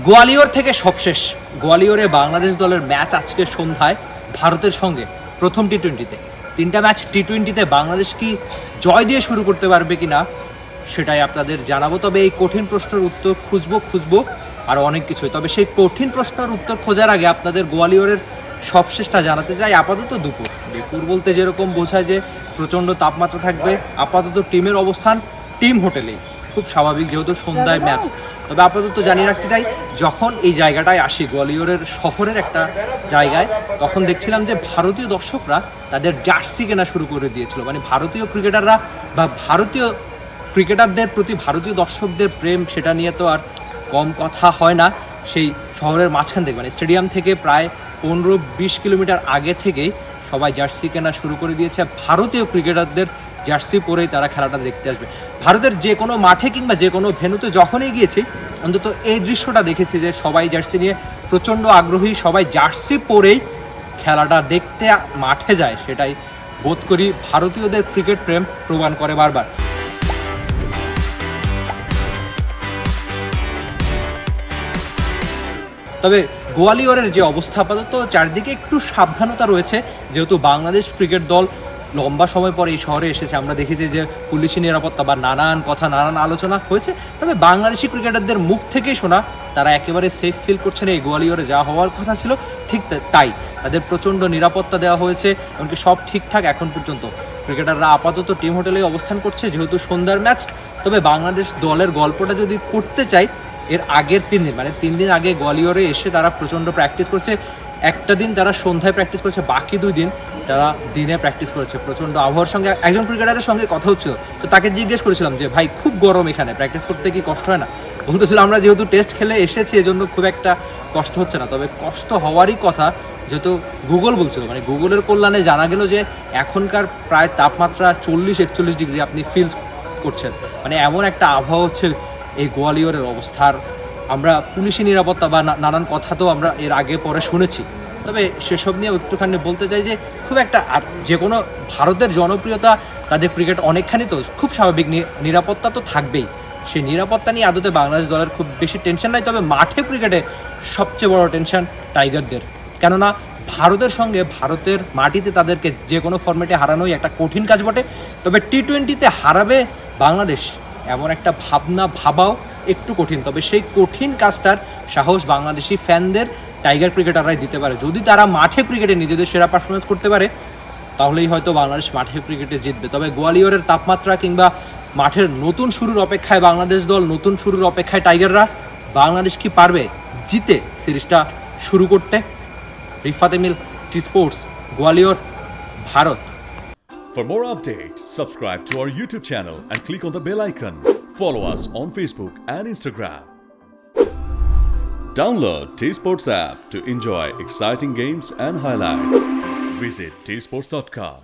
গোয়ালিয়র থেকে সবশেষ গোয়ালিয়রে বাংলাদেশ দলের ম্যাচ আজকে সন্ধ্যায় ভারতের সঙ্গে প্রথম টি-20-তে। 3টা ম্যাচ টি-20-তে বাংলাদেশ কি জয় দিয়ে শুরু করতে পারবে কি না সেটাই আপনাদের জানাবো। তবে এই কঠিন প্রশ্নের উত্তর খুঁজবো আর অনেক কিছুই। তবে সেই কঠিন প্রশ্নের উত্তর খোঁজার আগে আপনাদের গোয়ালিয়রের সবশেষটা জানাতে চাই। আপাতত দুপুর বলতে যেরকম বোঝায় যে প্রচণ্ড তাপমাত্রা থাকবে। আপাতত টিমের অবস্থান টিম হোটেলেই, খুব স্বাভাবিক যেহেতু সন্ধ্যায় ম্যাচ। তবে আপাতত জানিয়ে রাখতে চাই, যখন এই জায়গাটায় আসি গোয়ালিয়রের শহরের একটা জায়গায়, তখন দেখছিলাম যে ভারতীয় দর্শকরা তাদের জার্সি কেনা শুরু করে দিয়েছিল। মানে ভারতীয় ক্রিকেটাররা বা ভারতীয় ক্রিকেটারদের প্রতি ভারতীয় দর্শকদের প্রেম, সেটা নিয়ে তো আর কম কথা হয় না। সেই শহরের মাঝখান থেকে মানে স্টেডিয়াম থেকে প্রায় 15-20 কিলোমিটার আগে থেকেই সবাই জার্সি কেনা শুরু করে দিয়েছে। ভারতীয় ক্রিকেটারদের জার্সি পরেই তারা খেলাটা দেখতে আসবে। ভারতের যে কোনো মাঠে কিংবা যে কোনো ভেন্যুতে যখনই গিয়েছি, অন্তত এই দৃশ্যটা দেখেছি যে সবাই জার্সি নিয়ে প্রচণ্ড আগ্রহী, সবাই জার্সি পরেই খেলাটা দেখতে মাঠে যায়। সেটাই বোধ করি ভারতীয়দের ক্রিকেট প্রেম প্রমাণ করে বারবার। তবে গোয়ালিয়রের যে অবস্থা, আপাতত চারদিকে একটু সাবধানতা রয়েছে, যেহেতু বাংলাদেশ ক্রিকেট দল লম্বা সময় পরে এই শহরে এসেছে। আমরা দেখেছি যে পুলিশি নিরাপত্তা বা নানান আলোচনা হয়েছে। তবে বাংলাদেশি ক্রিকেটারদের মুখ থেকেই শোনা তারা একেবারে সেফ ফিল করছেন। এই গোয়ালিয়রে যা হওয়ার কথা ছিল ঠিক তাই, তাদের প্রচণ্ড নিরাপত্তা দেওয়া হয়েছে, এমনকি সব ঠিকঠাক এখন পর্যন্ত। ক্রিকেটাররা আপাতত টিম হোটেলে অবস্থান করছে যেহেতু সন্ধ্যার ম্যাচ। তবে বাংলাদেশ দলের গল্পটা যদি করতে চাই, এর আগের 3 দিন মানে 3 দিন আগে গোয়ালিয়রে এসে তারা প্রচণ্ড প্র্যাকটিস করছে। একটা দিন তারা সন্ধ্যায় প্র্যাকটিস করেছে, বাকি 2 দিন তারা দিনে প্র্যাকটিস করেছে। প্রচণ্ড আবহাওয়ার সঙ্গে একজন ক্রিকেটারের সঙ্গে কথা হচ্ছিল, তো তাকে জিজ্ঞেস করেছিলাম যে ভাই খুব গরম, এখানে প্র্যাকটিস করতে কি কষ্ট হয় না? বলতেছিল আমরা যেহেতু টেস্ট খেলে এসেছি এজন্য খুব একটা কষ্ট হচ্ছে না। তবে কষ্ট হওয়ারই কথা, যেহেতু গুগল বলছিল, মানে গুগলের কল্যাণে জানা গেল যে এখনকার প্রায় তাপমাত্রা 40-41 ডিগ্রি আপনি ফিল করছেন। মানে এমন একটা আবহাওয়া হচ্ছে এই গোয়ালিয়রের অবস্থার। আমরা পুলিশি নিরাপত্তা বা নানান কথা তো আমরা এর আগে পরে শুনেছি। তবে সেসব নিয়ে একটুখানি বলতে চাই যে খুব একটা, আর যে কোনো ভারতের জনপ্রিয়তা, তাদের ক্রিকেট অনেকখানি, তো খুব স্বাভাবিক নিরাপত্তা তো থাকবেই। সেই নিরাপত্তা নিয়ে আদতে বাংলাদেশ দলের খুব বেশি টেনশন নাই। তবে মাঠে ক্রিকেটে সবচেয়ে বড় টেনশন টাইগারদের, কেননা ভারতের সঙ্গে ভারতের মাটিতে তাদেরকে যে কোনো ফর্মেটে হারানোই একটা কঠিন কাজ বটে। তবে টি-20-তে হারাবে বাংলাদেশ এমন একটা ভাবাও একটু কঠিন। তবে সেই কঠিন কাজটার সাহস বাংলাদেশি ফ্যানদের টাইগার ক্রিকেটাররাই দিতে পারে। যদি তারা মাঠে ক্রিকেটে নিজেদের সেরা পারফরমেন্স করতে পারে, তাহলেই হয়তো বাংলাদেশ মাঠে ক্রিকেটে জিতবে। তবে গোয়ালিয়রের তাপমাত্রা কিংবা মাঠের নতুন শুরুর অপেক্ষায় বাংলাদেশ দল, নতুন শুরুর অপেক্ষায় টাইগাররা, বাংলাদেশ কি পারবে জিতে সিরিজটা শুরু করতে? Rifat Emil, T sports, Gwalior, Bharat. For more updates, subscribe to our YouTube channel and click on the bell icon. Follow us on Facebook and Instagram. Download T-Sports app to enjoy exciting games and highlights. Visit tsports.com.